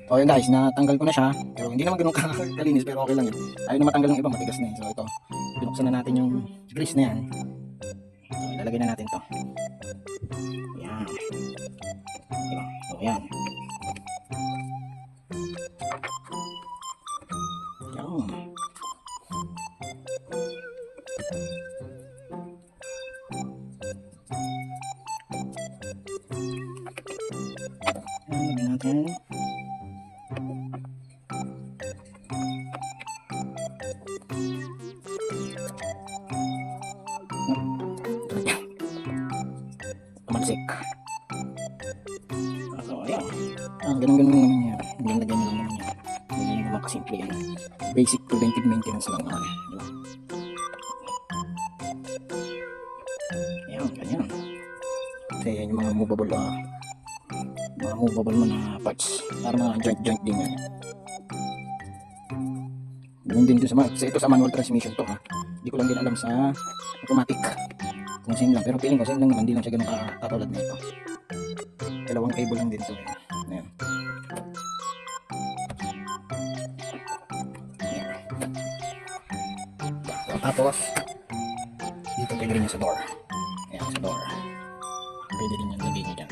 O yun guys, natanggal ko na siya. Pero hindi naman ganun kalinis, pero okay lang yun. Ayaw na matanggal ng iba, matigas na yun. So ito, binuksan na natin yung grease na yan. So ilalagay na natin to. Yan. Diba? So yan. Yan. Lagyan natin. Tumalsik. So ayan. Ganun-ganun naman yan. Lagyan nyo lang naman yan. Ganyan naman kasimple yan. Basic preventive maintenance lang naman. Diba? Ayan, ganyan. Kasi yan yung mga movable mo na parts. Para mga joint din yan. Ganun din ito sa manual transmission to ha. Hindi ko lang din alam sa automatic kung same lang. Pero feeling ko same lang naman. Hindi lang siya ganun katulad na ito. Dalawang cable lang din to. Ayan. Tapos dito pwede rin yung sa door. Ayan, sa door pwede rin yung lagay nyo dyan.